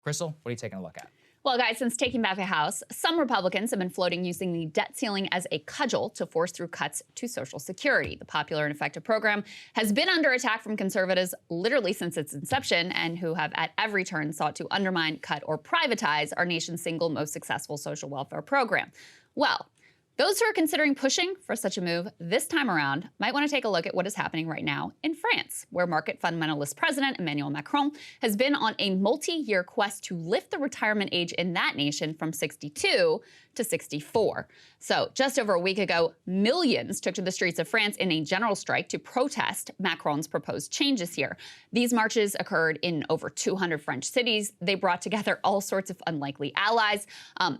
Krystal, what are you taking a look at? Well, guys, since taking back the House, some Republicans have been floating using the debt ceiling as a cudgel to force through cuts to Social Security. The popular and effective program has been under attack from conservatives literally since its inception, and who have at every turn sought to undermine, cut, or privatize our nation's single most successful social welfare program. Well, those who are considering pushing for such a move this time around might want to take a look at what is happening right now in France, where market fundamentalist President Emmanuel Macron has been on a multi-year quest to lift the retirement age in that nation from 62 to 64. So just over a week ago, millions took to the streets of France in a general strike to protest Macron's proposed changes here. These marches occurred in over 200 French cities. They brought together all sorts of unlikely allies.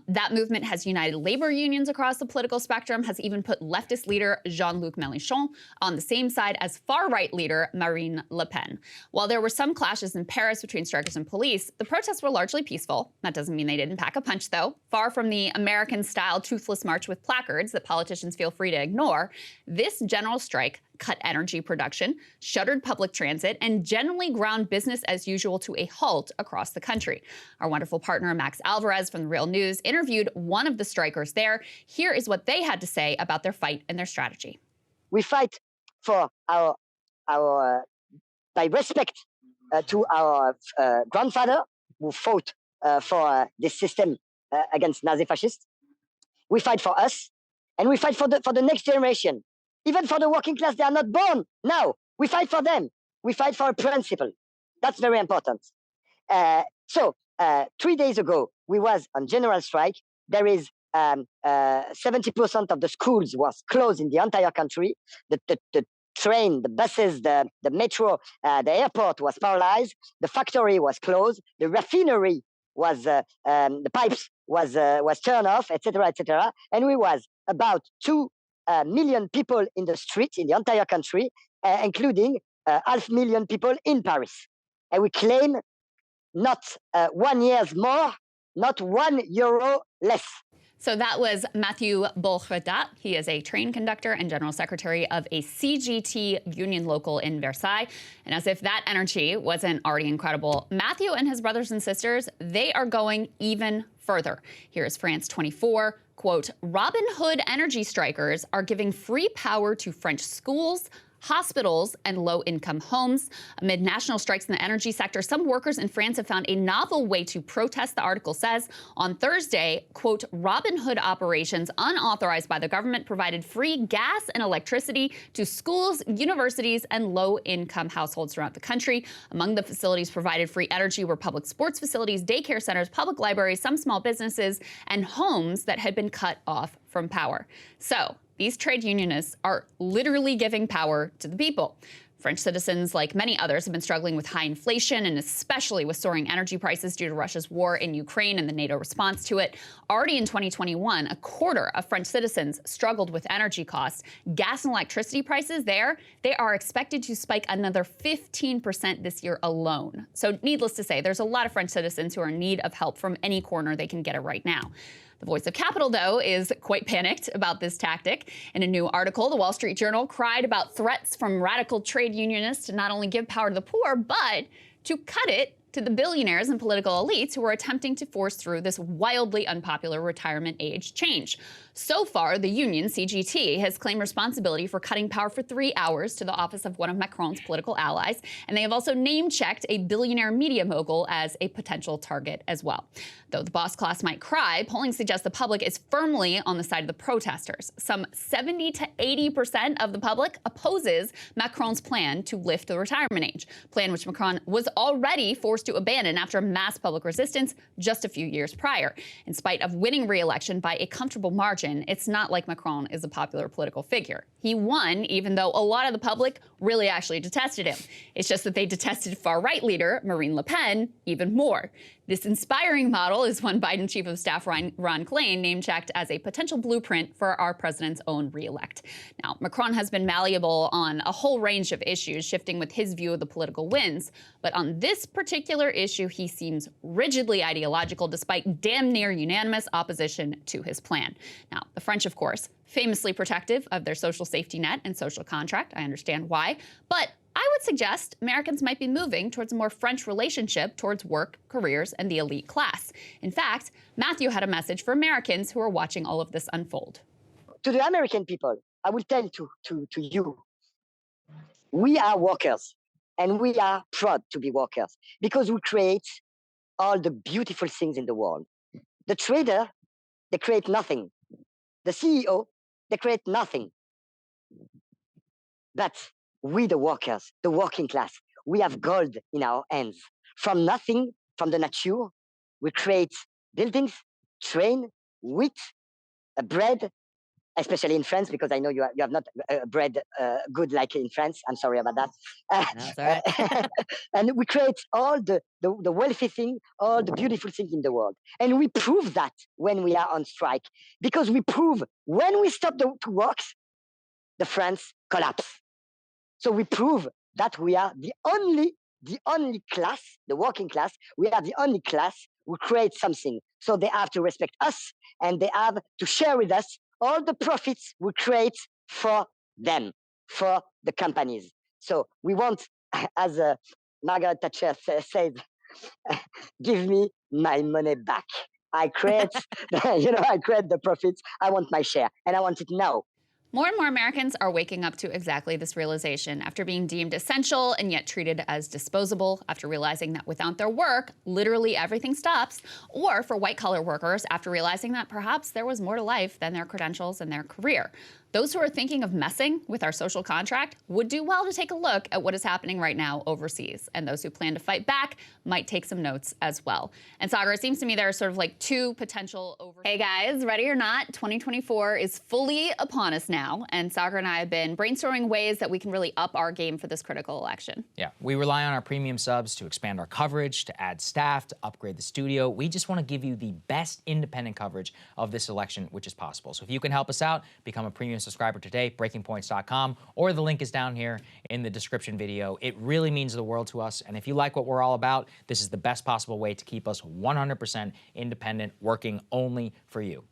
That movement has united labor unions across the political spectrum, has even put leftist leader Jean-Luc Mélenchon on the same side as far-right leader Marine Le Pen. While there were some clashes in Paris between strikers and police, the protests were largely peaceful. That doesn't mean they didn't pack a punch, though. Far from the American-style toothless march with placards that politicians feel free to ignore, this general strike cut energy production, shuttered public transit, and generally ground business as usual to a halt across the country. Our wonderful partner, Max Alvarez from The Real News, interviewed one of the strikers there. Here is what they had to say about their fight and their strategy. We fight for our by respect to our grandfather who fought for this system against Nazi fascists. We fight for us, and we fight for the next generation. Even for the working class, they are not born now. We fight for them. We fight for a principle. That's very important. So 3 days ago, we was on general strike. There is 70% of the schools was closed in the entire country. The train, the buses, the metro, the airport was paralyzed. The factory was closed. The refinery was the pipes was turned off, etc., etc. And we was about 2 million people in the streets in the entire country, including 500,000 people in Paris. And we claim not 1 year more, not €1 less. So that was Mathieu Bolredat. He is a train conductor and general secretary of a CGT union local in Versailles. And as if that energy wasn't already incredible, Mathieu and his brothers and sisters, they are going even further. Here is France 24. Quote, Robin Hood energy strikers are giving free power to French schools, hospitals, and low-income homes. Amid national strikes in the energy sector, some workers in France have found a novel way to protest, the article says. On Thursday, quote, Robin Hood operations unauthorized by the government provided free gas and electricity to schools, universities, and low-income households throughout the country. Among the facilities provided free energy were public sports facilities, daycare centers, public libraries, some small businesses, and homes that had been cut off from power. So these trade unionists are literally giving power to the people. French citizens, like many others, have been struggling with high inflation and especially with soaring energy prices due to Russia's war in Ukraine and the NATO response to it. Already in 2021, a quarter of French citizens struggled with energy costs. Gas and electricity prices there, they are expected to spike another 15% this year alone. So needless to say, there's a lot of French citizens who are in need of help from any corner they can get it right now. The Voice of Capital, though, is quite panicked about this tactic. In a new article, the Wall Street Journal cried about threats from radical trade unionists to not only give power to the poor, but to cut it to the billionaires and political elites who are attempting to force through this wildly unpopular retirement age change. So far, the union, CGT, has claimed responsibility for cutting power for 3 hours to the office of one of Macron's political allies, and they have also name-checked a billionaire media mogul as a potential target as well. Though the boss class might cry, polling suggests the public is firmly on the side of the protesters. Some 70 to 80% of the public opposes Macron's plan to lift the retirement age, plan which Macron was already forced to abandon after mass public resistance just a few years prior. In spite of winning re-election by a comfortable margin, it's not like Macron is a popular political figure. He won, even though a lot of the public really actually detested him. It's just that they detested far-right leader Marine Le Pen even more. This inspiring model is one Biden Chief of Staff Ron Klain name-checked as a potential blueprint for our president's own re-elect. Now, Macron has been malleable on a whole range of issues, shifting with his view of the political wins. But on this particular issue, he seems rigidly ideological, despite damn near unanimous opposition to his plan. Now, the French, of course, famously protective of their social safety net and social contract. I understand why. But I would suggest Americans might be moving towards a more French relationship towards work, careers, and the elite class. In fact, Matthew had a message for Americans who are watching all of this unfold. To the American people, I will tell to you, we are workers and we are proud to be workers because we create all the beautiful things in the world. The trader, they create nothing. The CEO, they create nothing. But we, the workers, the working class, we have gold in our hands. From nothing, from the nature, we create buildings, train, wheat, bread, especially in France, because I know you have not bread good like in France. I'm sorry about that. That's all right. And we create all the wealthy thing, all the beautiful things in the world. And we prove that when we are on strike, because we prove when we stop to work, the France collapse. So we prove that we are the only class, the working class, we are the only class who create something. So they have to respect us and they have to share with us all the profits we create for them, for the companies. So we want, as Margaret Thatcher said, give me my money back. I create, I create the profits. I want my share and I want it now. More and more Americans are waking up to exactly this realization after being deemed essential and yet treated as disposable, after realizing that without their work, literally everything stops, or for white-collar workers after realizing that perhaps there was more to life than their credentials and their career. Those who are thinking of messing with our social contract would do well to take a look at what is happening right now overseas. And those who plan to fight back might take some notes as well. And Sagar, it seems to me there are sort of like two potential Hey guys, ready or not, 2024 is fully upon us now. And Sagar and I have been brainstorming ways that we can really up our game for this critical election. Yeah, we rely on our premium subs to expand our coverage, to add staff, to upgrade the studio. We just want to give you the best independent coverage of this election, which is possible. So if you can help us out, become a premium subscriber today, breakingpoints.com, or the link is down here in the description video. It really means the world to us. And if you like what we're all about, this is the best possible way to keep us 100% independent, working only for you.